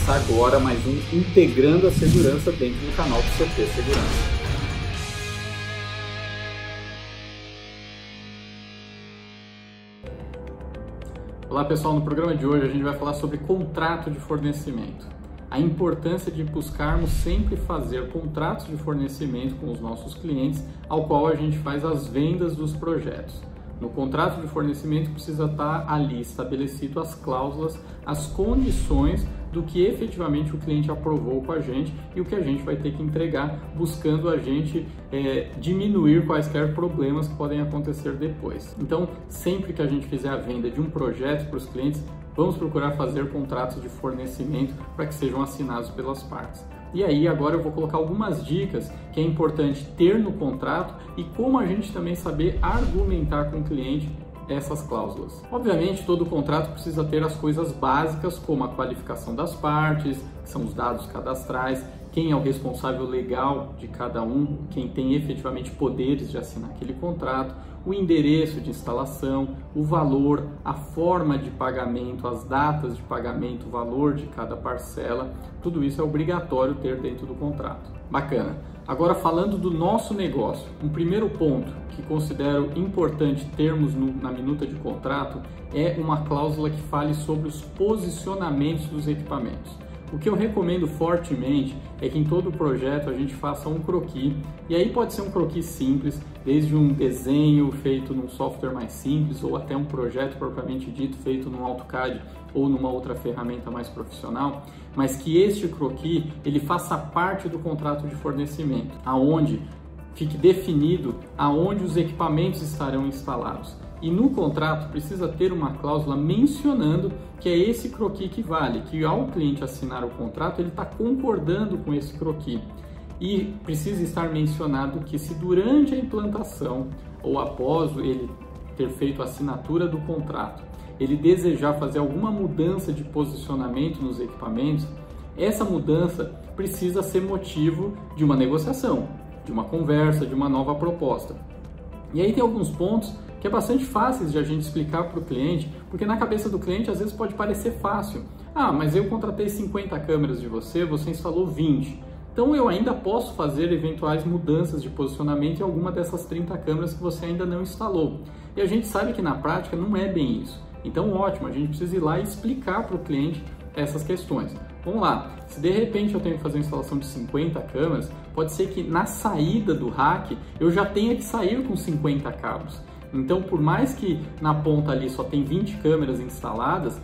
começar agora mais um Integrando a Segurança dentro do canal do CT Segurança. Olá pessoal, no programa de hoje a gente vai falar sobre contrato de fornecimento. A importância de buscarmos sempre fazer contratos de fornecimento com os nossos clientes, ao qual a gente faz as vendas dos projetos. No contrato de fornecimento precisa estar ali estabelecido as cláusulas, as condições do que efetivamente o cliente aprovou com a gente e o que a gente vai ter que entregar, buscando a gente diminuir quaisquer problemas que podem acontecer depois. Então, sempre que a gente fizer a venda de um projeto para os clientes, vamos procurar fazer contratos de fornecimento para que sejam assinados pelas partes. E aí agora eu vou colocar algumas dicas que é importante ter no contrato e como a gente também saber argumentar com o cliente essas cláusulas. Obviamente todo contrato precisa ter as coisas básicas como a qualificação das partes, que são os dados cadastrais, quem é o responsável legal de cada um, quem tem efetivamente poderes de assinar aquele contrato, o endereço de instalação, o valor, a forma de pagamento, as datas de pagamento, o valor de cada parcela, tudo isso é obrigatório ter dentro do contrato. Bacana. Agora falando do nosso negócio, um primeiro ponto que considero importante termos na minuta de contrato é uma cláusula que fale sobre os posicionamentos dos equipamentos. O que eu recomendo fortemente é que em todo projeto a gente faça um croquis, e aí pode ser um croquis simples, desde um desenho feito num software mais simples ou até um projeto propriamente dito feito no AutoCAD ou numa outra ferramenta mais profissional, mas que este croquis ele faça parte do contrato de fornecimento, aonde fique definido aonde os equipamentos estarão instalados. E no contrato precisa ter uma cláusula mencionando que é esse croquis que vale, que ao cliente assinar o contrato ele está concordando com esse croquis. E precisa estar mencionado que se durante a implantação ou após ele ter feito a assinatura do contrato, ele desejar fazer alguma mudança de posicionamento nos equipamentos, essa mudança precisa ser motivo de uma negociação, de uma conversa, de uma nova proposta. E aí tem alguns pontos que é bastante fáceis de a gente explicar para o cliente, porque na cabeça do cliente às vezes pode parecer fácil. Ah, mas eu contratei 50 câmeras de você instalou 20. Então eu ainda posso fazer eventuais mudanças de posicionamento em alguma dessas 30 câmeras que você ainda não instalou. E a gente sabe que na prática não é bem isso. Então ótimo, a gente precisa ir lá e explicar para o cliente essas questões. Vamos lá, se de repente eu tenho que fazer uma instalação de 50 câmeras, pode ser que na saída do rack eu já tenha que sair com 50 cabos. Então, por mais que na ponta ali só tem 20 câmeras instaladas,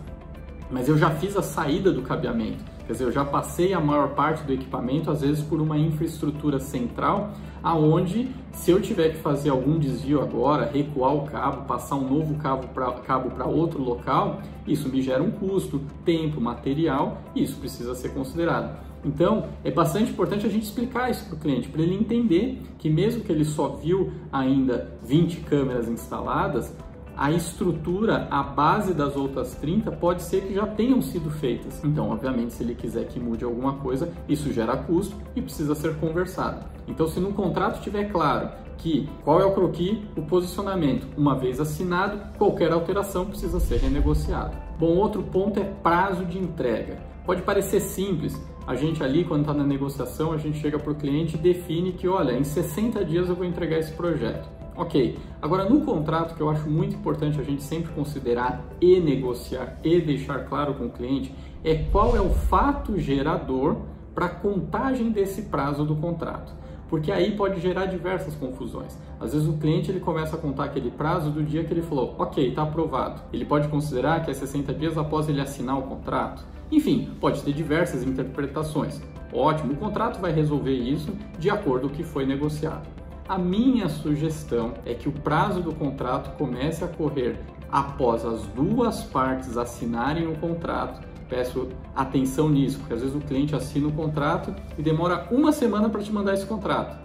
mas eu já fiz a saída do cabeamento. Quer dizer, eu já passei a maior parte do equipamento, às vezes por uma infraestrutura central, aonde se eu tiver que fazer algum desvio agora, recuar o cabo, passar um novo cabo para outro local, isso me gera um custo, tempo, material, e isso precisa ser considerado. Então, é bastante importante a gente explicar isso para o cliente, para ele entender que mesmo que ele só viu ainda 20 câmeras instaladas, a estrutura, a base das outras 30 pode ser que já tenham sido feitas. Então, obviamente, se ele quiser que mude alguma coisa, isso gera custo e precisa ser conversado. Então, se no contrato estiver claro que qual é o croquis, o posicionamento, uma vez assinado, qualquer alteração precisa ser renegociada. Bom, outro ponto é prazo de entrega. Pode parecer simples, a gente ali quando está na negociação, a gente chega para o cliente e define que, olha, em 60 dias eu vou entregar esse projeto. Ok, agora no contrato, que eu acho muito importante a gente sempre considerar e negociar e deixar claro com o cliente, é qual é o fato gerador para a contagem desse prazo do contrato. Porque aí pode gerar diversas confusões. Às vezes o cliente ele começa a contar aquele prazo do dia que ele falou, ok, está aprovado. Ele pode considerar que é 60 dias após ele assinar o contrato. Enfim, pode ter diversas interpretações. Ótimo, o contrato vai resolver isso de acordo com o que foi negociado. A minha sugestão é que o prazo do contrato comece a correr após as duas partes assinarem o contrato. Peço atenção nisso, porque às vezes o cliente assina o contrato e demora uma semana para te mandar esse contrato.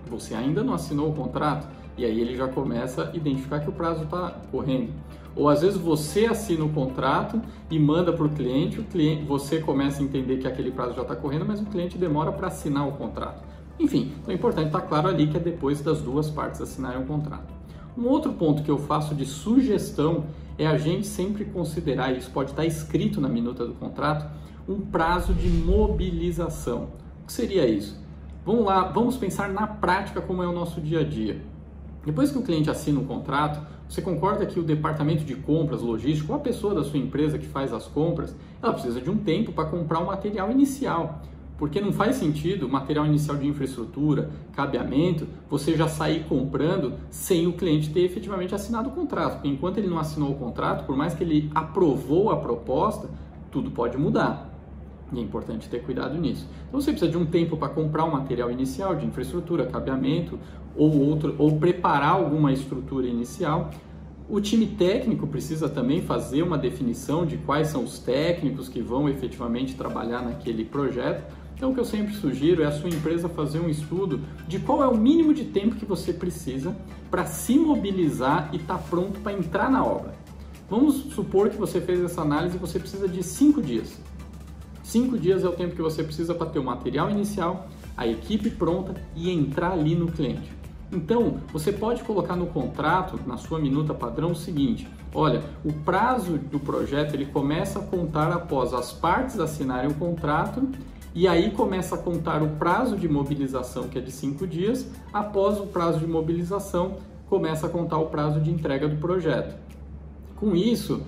Você ainda não assinou o contrato e aí ele já começa a identificar que o prazo está correndo. Ou às vezes você assina o contrato e manda para o cliente, você começa a entender que aquele prazo já está correndo, mas o cliente demora para assinar o contrato. Enfim, então é importante estar claro ali que é depois das duas partes assinarem o contrato. Um outro ponto que eu faço de sugestão é a gente sempre considerar, isso pode estar escrito na minuta do contrato, um prazo de mobilização. O que seria isso? Vamos lá, vamos pensar na prática como é o nosso dia a dia. Depois que o cliente assina um contrato, você concorda que o departamento de compras, logístico, ou a pessoa da sua empresa que faz as compras, ela precisa de um tempo para comprar o material inicial. Porque não faz sentido o material inicial de infraestrutura, cabeamento, você já sair comprando sem o cliente ter efetivamente assinado o contrato. Porque enquanto ele não assinou o contrato, por mais que ele aprovou a proposta, tudo pode mudar. E é importante ter cuidado nisso. Então você precisa de um tempo para comprar o material inicial de infraestrutura, cabeamento ou preparar alguma estrutura inicial. O time técnico precisa também fazer uma definição de quais são os técnicos que vão efetivamente trabalhar naquele projeto. Então o que eu sempre sugiro é a sua empresa fazer um estudo de qual é o mínimo de tempo que você precisa para se mobilizar e estar pronto para entrar na obra. Vamos supor que você fez essa análise e você precisa de 5 dias. 5 dias é o tempo que você precisa para ter o material inicial, a equipe pronta e entrar ali no cliente. Então, você pode colocar no contrato, na sua minuta padrão, o seguinte: olha, o prazo do projeto ele começa a contar após as partes assinarem o contrato e aí começa a contar o prazo de mobilização, que é de 5 dias, após o prazo de mobilização começa a contar o prazo de entrega do projeto. Com isso,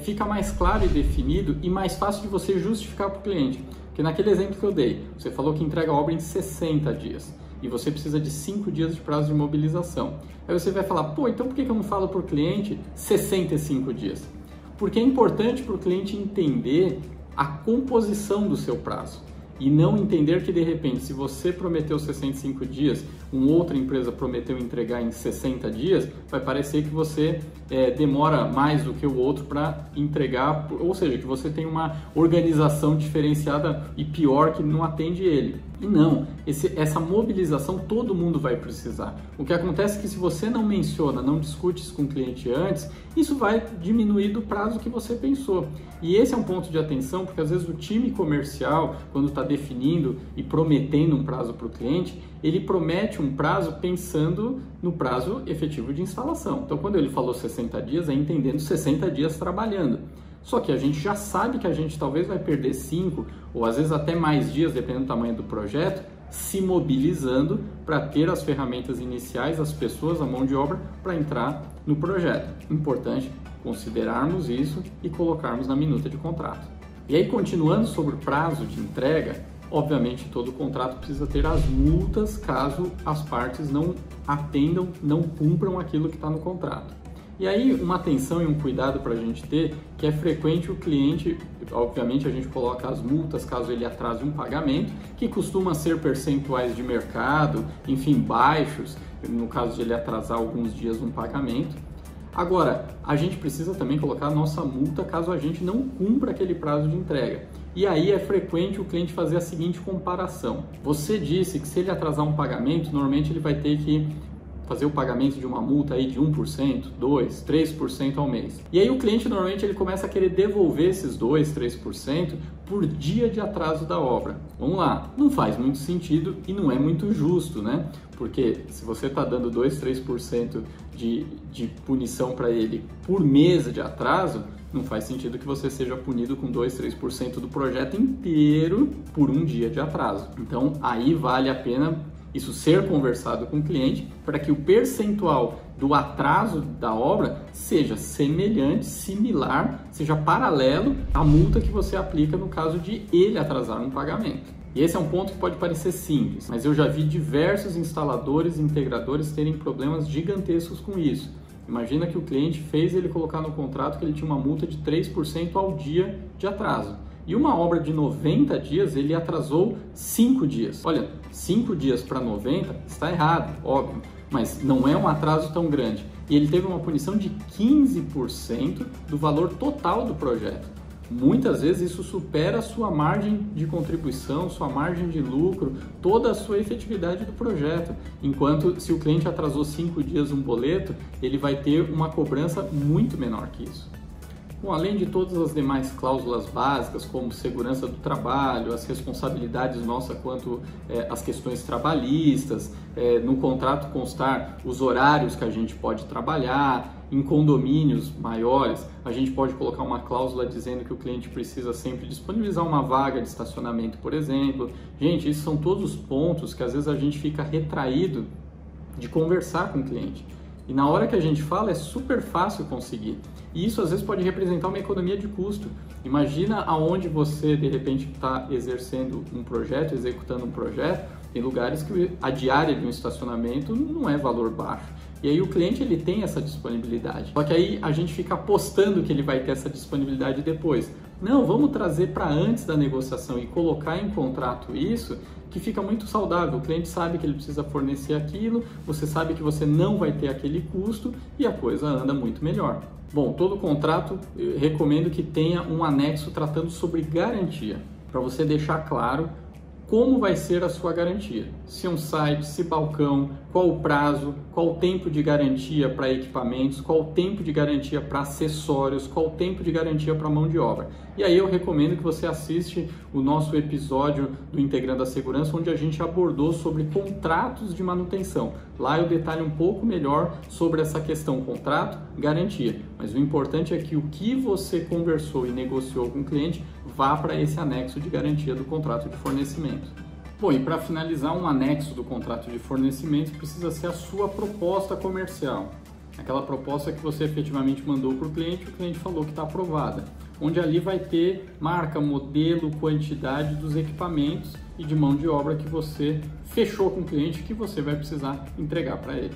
fica mais claro e definido e mais fácil de você justificar para o cliente. Porque naquele exemplo que eu dei, você falou que entrega a obra em 60 dias e você precisa de 5 dias de prazo de mobilização. Aí você vai falar, pô, então por que eu não falo para o cliente 65 dias? Porque é importante para o cliente entender a composição do seu prazo. E não entender que, de repente, se você prometeu 65 dias, uma outra empresa prometeu entregar em 60 dias, vai parecer que você demora mais do que o outro para entregar, ou seja, que você tem uma organização diferenciada e pior que não atende ele. E não, essa mobilização todo mundo vai precisar. O que acontece é que se você não menciona, não discute isso com o cliente antes, isso vai diminuir do prazo que você pensou. E esse é um ponto de atenção, porque às vezes o time comercial, quando está definindo e prometendo um prazo para o cliente, ele promete um prazo pensando no prazo efetivo de instalação. Então, quando ele falou 60 dias, é entendendo 60 dias trabalhando. Só que a gente já sabe que a gente talvez vai perder 5 ou às vezes até mais dias, dependendo do tamanho do projeto, se mobilizando para ter as ferramentas iniciais, as pessoas, a mão de obra para entrar no projeto. Importante considerarmos isso e colocarmos na minuta de contrato. E aí, continuando sobre o prazo de entrega, obviamente todo contrato precisa ter as multas caso as partes não atendam, não cumpram aquilo que está no contrato. E aí, uma atenção e um cuidado para a gente ter, que é frequente o cliente, obviamente a gente coloca as multas caso ele atrase um pagamento, que costuma ser percentuais de mercado, enfim, baixos, no caso de ele atrasar alguns dias um pagamento. Agora, a gente precisa também colocar a nossa multa caso a gente não cumpra aquele prazo de entrega. E aí é frequente o cliente fazer a seguinte comparação. Você disse que se ele atrasar um pagamento, normalmente ele vai ter que fazer o pagamento de uma multa aí de 1%, 2%, 3% ao mês. E aí o cliente normalmente ele começa a querer devolver esses 2%, 3% por dia de atraso da obra. Vamos lá, não faz muito sentido e não é muito justo, né? Porque se você está dando 2%, 3% de punição para ele por mês de atraso, não faz sentido que você seja punido com 2%, 3% do projeto inteiro por um dia de atraso. Então aí vale a pena isso ser conversado com o cliente para que o percentual do atraso da obra seja semelhante, similar, seja paralelo à multa que você aplica no caso de ele atrasar um pagamento. E esse é um ponto que pode parecer simples, mas eu já vi diversos instaladores e integradores terem problemas gigantescos com isso. Imagina que o cliente fez ele colocar no contrato que ele tinha uma multa de 3% ao dia de atraso. E uma obra de 90 dias, ele atrasou 5 dias. Olha, 5 dias para 90 está errado, óbvio, mas não é um atraso tão grande. E ele teve uma punição de 15% do valor total do projeto. Muitas vezes isso supera a sua margem de contribuição, sua margem de lucro, toda a sua efetividade do projeto. Enquanto se o cliente atrasou 5 dias um boleto, ele vai ter uma cobrança muito menor que isso. Bom, além de todas as demais cláusulas básicas, como segurança do trabalho, as responsabilidades nossas quanto às questões trabalhistas, no contrato constar os horários que a gente pode trabalhar, Em condomínios maiores, a gente pode colocar uma cláusula dizendo que o cliente precisa sempre disponibilizar uma vaga de estacionamento, por exemplo. Gente, esses são todos os pontos que às vezes a gente fica retraído de conversar com o cliente. E na hora que a gente fala é super fácil conseguir. E isso às vezes pode representar uma economia de custo. Imagina aonde você de repente está exercendo um projeto, executando um projeto, tem lugares que a diária de um estacionamento não é valor baixo. E aí o cliente ele tem essa disponibilidade. Só que aí a gente fica apostando que ele vai ter essa disponibilidade depois. Não, vamos trazer para antes da negociação e colocar em contrato isso, que fica muito saudável. O cliente sabe que ele precisa fornecer aquilo, você sabe que você não vai ter aquele custo e a coisa anda muito melhor. Bom, todo contrato eu recomendo que tenha um anexo tratando sobre garantia, para você deixar claro como vai ser a sua garantia. Se um site, se balcão, qual o prazo, qual o tempo de garantia para equipamentos, qual o tempo de garantia para acessórios, qual o tempo de garantia para mão de obra. E aí eu recomendo que você assiste o nosso episódio do Integrando a Segurança, onde a gente abordou sobre contratos de manutenção. Lá eu detalho um pouco melhor sobre essa questão contrato, garantia. Mas o importante é que o que você conversou e negociou com o cliente vá para esse anexo de garantia do contrato de fornecimento. Bom, e para finalizar, um anexo do contrato de fornecimento precisa ser a sua proposta comercial. Aquela proposta que você efetivamente mandou para o cliente falou que está aprovada. Onde ali vai ter marca, modelo, quantidade dos equipamentos e de mão de obra que você fechou com o cliente que você vai precisar entregar para ele.